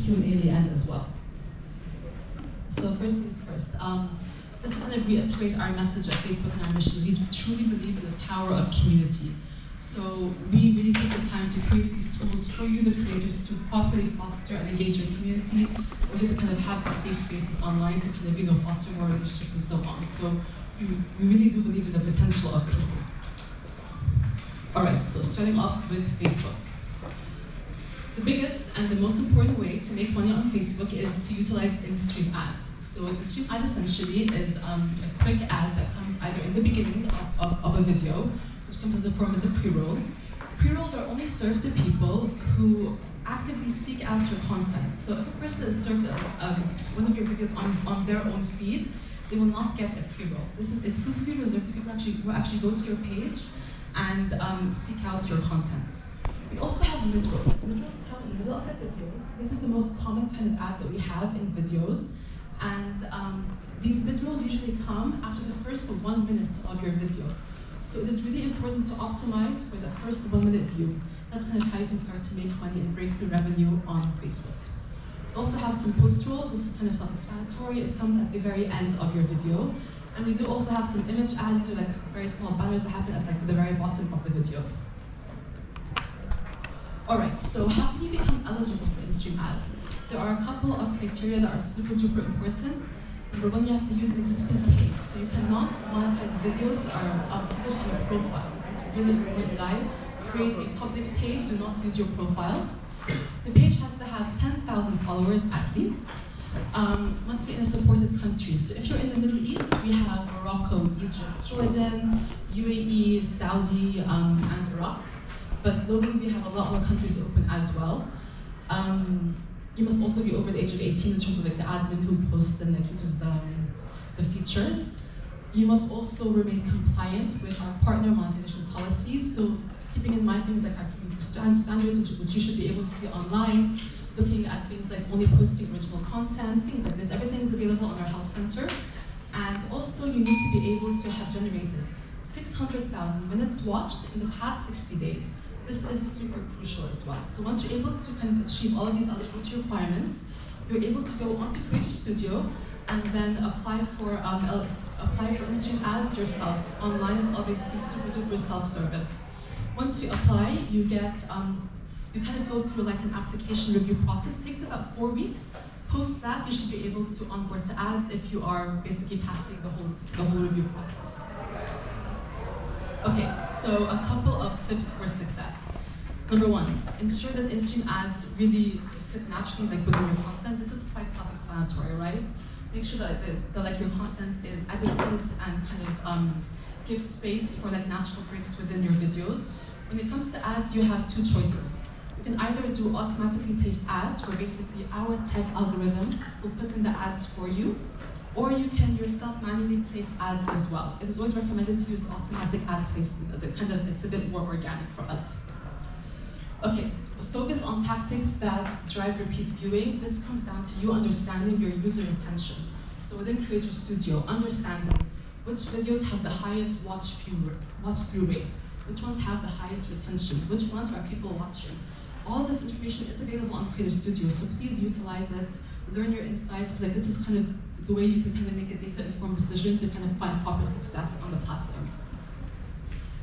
Q&A at the end as well. So first things first. Just to kind of reiterate our message at Facebook and our mission, we truly believe in the power of community. So we really take the time to create these tools for you, the creators, to properly foster and engage your community, or to kind of have the safe spaces online to kind of, foster more relationships and so on. So we really do believe in the potential of people. All right, so starting off with Facebook. The biggest and the most important way to make money on Facebook is to utilize in-stream ads. So an in-stream ad essentially is a quick ad that comes either in the beginning of a video, which comes as a form as a pre-roll. Pre-rolls are only served to people who actively seek out your content. So if a person is served one of your videos on their own feed, they will not get a pre-roll. This is exclusively reserved to people who actually go to your page and seek out your content. We also have mid-rolls. Mid-rolls come in the middle of the videos. This is the most common kind of ad that we have in videos. And these mid-rolls usually come after the first 1 minute of your video. So it is really important to optimize for the first 1 minute view. That's kind of how you can start to make money and break through revenue on Facebook. We also have some post-rolls. This is kind of self-explanatory. It comes at the very end of your video. And we do also have some image ads. These are like very small banners that happen at like the very bottom of the video. All right, so how can you become eligible for in-stream ads? There are a couple of criteria that are super duper important. Number one, you have to use an existing page. So you cannot monetize videos that are published on your profile. This is really important, guys. Create a public page, do not use your profile. The page has to have 10,000 followers at least. Must be in a supported country. So if you're in the Middle East, we have Morocco, Egypt, Jordan, UAE, Saudi, and Iraq. But globally, we have a lot more countries open as well. You must also be over the age of 18 in terms of like the admin who posts and like uses the features. You must also remain compliant with our partner monetization policies. So keeping in mind things like our community standards, which you should be able to see online, looking at things like only posting original content, things like this. Everything is available on our help center. And also you need to be able to have generated 600,000 minutes watched in the past 60 days. This is super crucial as well. So once you're able to kind of achieve all of these eligibility requirements, you're able to go onto Creator Studio and then apply for in-stream ads yourself. Online is obviously super duper self-service. Once you apply, you get you kind of go through like an application review process. It takes about 4 weeks. Post that, you should be able to onboard to ads if you are basically passing the whole review process. Okay, so a couple of tips for success. Number one, ensure that in-stream ads really fit naturally like within your content. This is quite self-explanatory, right? Make sure that like your content is edited and kind of give space for like natural breaks within your videos. When it comes to ads, you have two choices. You can either do automatically placed ads, where basically our tech algorithm will put in the ads for you, or you can yourself manually place ads as well. It is always recommended to use automatic ad placement as it's a bit more organic for us. Okay, focus on tactics that drive repeat viewing. This comes down to you understanding your user intention. So within Creator Studio, understanding which videos have the highest watch through rate, which ones have the highest retention, which ones are people watching. All of this information is available on Creator Studio, so please utilize it, learn your insights, because like, this is kind of the way you can kind of make a data-informed decision to kind of find proper success on the platform.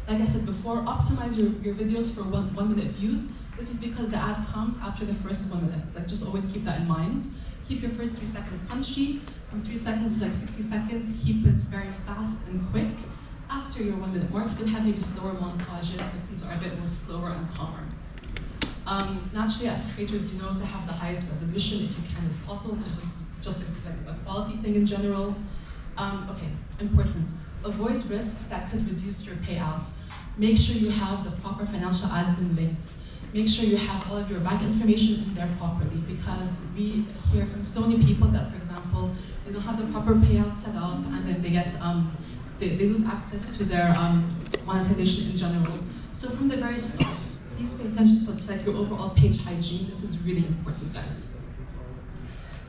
Like I said before, optimize your videos for one minute views. This is because the ad comes after the first 1 minute. Like, just always keep that in mind. Keep your first 3 seconds punchy. From 3 seconds to like 60 seconds, keep it very fast and quick. After your 1 minute mark, you can have maybe slower montages, but things are a bit more slower and calmer. Naturally, as creators, to have the highest resolution if you can as possible. This is just like a quality thing in general. Okay, important. Avoid risks that could reduce your payout. Make sure you have the proper financial admin linked. Make sure you have all of your bank information in there properly, because we hear from so many people that, for example, they don't have the proper payout set up, and then they get they lose access to their monetization in general. So from the very start, please pay attention to like your overall page hygiene. This is really important, guys.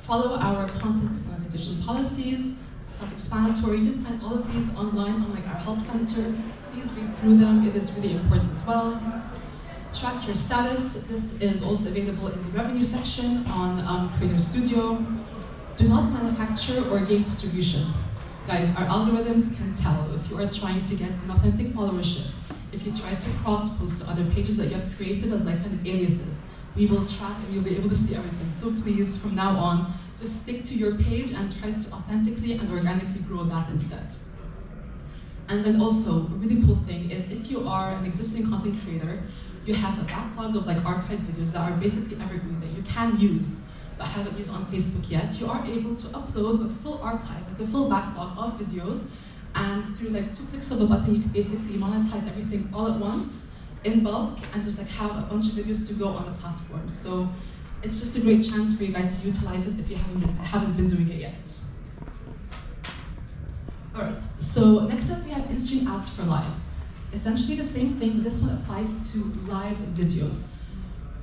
Follow our content monetization policies. Self-explanatory. You can find all of these online on like our help center. Please read through them. It is really important as well. Track your status. This is also available in the revenue section on Creator Studio. Do not manufacture or gain distribution. Guys, our algorithms can tell if you are trying to get an authentic followership, if you try to cross-post to other pages that you have created as like kind of aliases. We will track and you'll be able to see everything. So please, from now on, just stick to your page and try to authentically and organically grow that instead. And then also, a really cool thing is if you are an existing content creator, you have a backlog of like archived videos that are basically evergreen that you can use, but haven't used on Facebook yet. You are able to upload a full archive, like a full backlog of videos, and through like 2 clicks of a button, you can basically monetize everything all at once, in bulk, and just like have a bunch of videos to go on the platform. So it's just a great chance for you guys to utilize it if you haven't been doing it yet. All right, so next up we have in-stream ads for live. Essentially the same thing, but this one applies to live videos.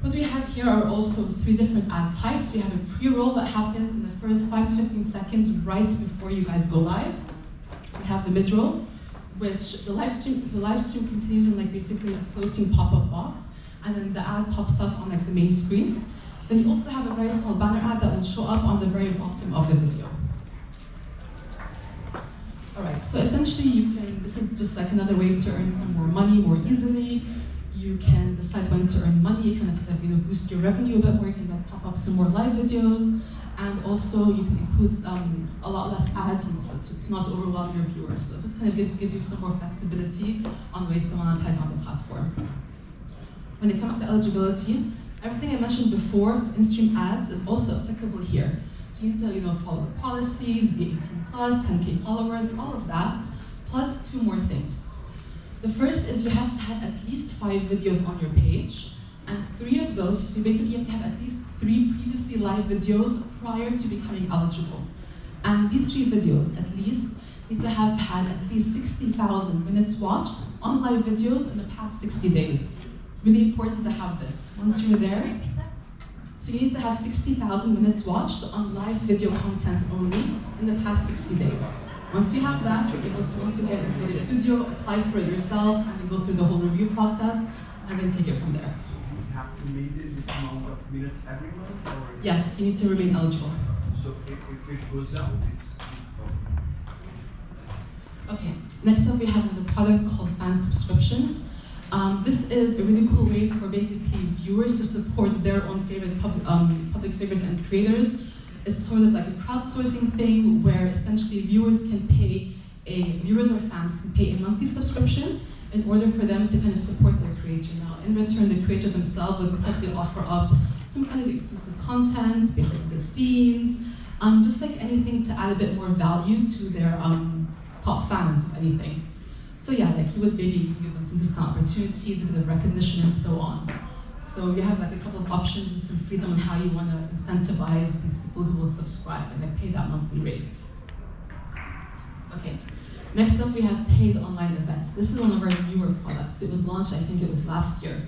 What we have here are also 3 different ad types. We have a pre-roll that happens in the first 5 to 15 seconds right before you guys go live. We have the mid-roll, which the live stream continues in like basically a floating pop-up box, and then the ad pops up on like the main screen. Then you also have a very small banner ad that will show up on the very bottom of the video. All right, so essentially this is just like another way to earn some more money more easily. You can decide when to earn money. You can kind of boost your revenue a bit more. You can like pop up some more live videos. And also you can include a lot less ads to not overwhelm your viewers. So it just kind of gives you some more flexibility on ways to monetize on the platform. When it comes to eligibility, everything I mentioned before for in-stream ads is also applicable here. So you need to follow the policies, be 18 plus, 10K followers, all of that, plus 2 more things. The first is you have to have at least 5 videos on your page, and 3 of those, so basically you have to have at least 3 previously live videos prior to becoming eligible. And these 3 videos, at least, need to have had at least 60,000 minutes watched on live videos in the past 60 days. Really important to have this. Once you're there, so you need to have 60,000 minutes watched on live video content only in the past 60 days. Once you have that, you're able to once again go to the studio, apply for it yourself, and then go through the whole review process, and then take it from there. You have to meet this amount of minutes every month? Or yes, you need to remain eligible. So if it goes down, it's... Okay, next up we have another product called fan subscriptions. This is a really cool way for basically viewers to support their own favorite public favorites and creators. It's sort of like a crowdsourcing thing where essentially viewers or fans can pay a monthly subscription in order for them to kind of support their creator. Now, in return, the creator themselves would probably offer up some kind of exclusive content, behind the scenes, just like anything to add a bit more value to their top fans, if anything. So yeah, like you would maybe give them some discount opportunities, a bit of recognition, and so on. So you have like a couple of options and some freedom on how you want to incentivize these people who will subscribe and they pay that monthly rate. Okay, next up we have paid online events. This is one of our newer products. It was launched, I think it was last year.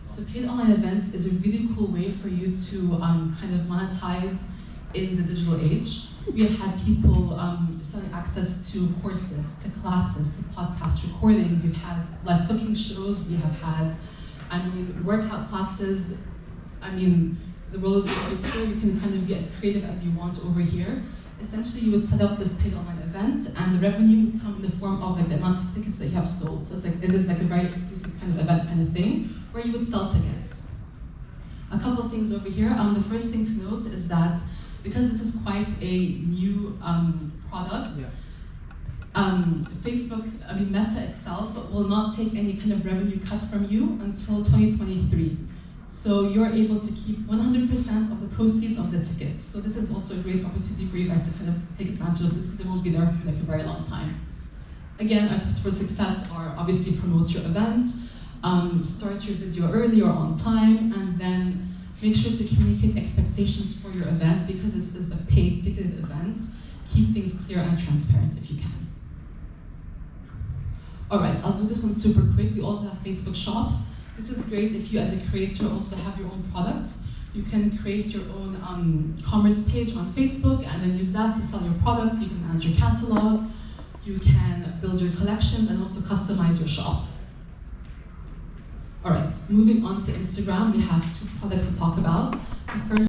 So paid online events is a really cool way for you to kind of monetize in the digital age. We have had people selling access to courses, to classes, to podcast recording. We've had live cooking shows. We have had, workout classes. The world is your oyster. You can kind of be as creative as you want over here. Essentially, you would set up this paid online event, and the revenue would come in the form of like the amount of tickets that you have sold. So it is like a very exclusive kind of event kind of thing, where you would sell tickets. A couple of things over here. The first thing to note is that because this is quite a new product, Facebook, Meta itself will not take any kind of revenue cut from you until 2023. So you're able to keep 100% of the proceeds of the tickets. So this is also a great opportunity for you guys to kind of take advantage of this because it won't be there for like a very long time. Again, our tips for success are obviously promote your event, start your video early or on time, and then make sure to communicate expectations for your event because this is a paid ticketed event. Keep things clear and transparent if you can. All right, I'll do this one super quick. We also have Facebook shops. This is great if you as a creator also have your own products. You can create your own commerce page on Facebook and then use that to sell your product. You can manage your catalog. You can build your collections and also customize your shop. All right, moving on to Instagram, we have two products to talk about. The first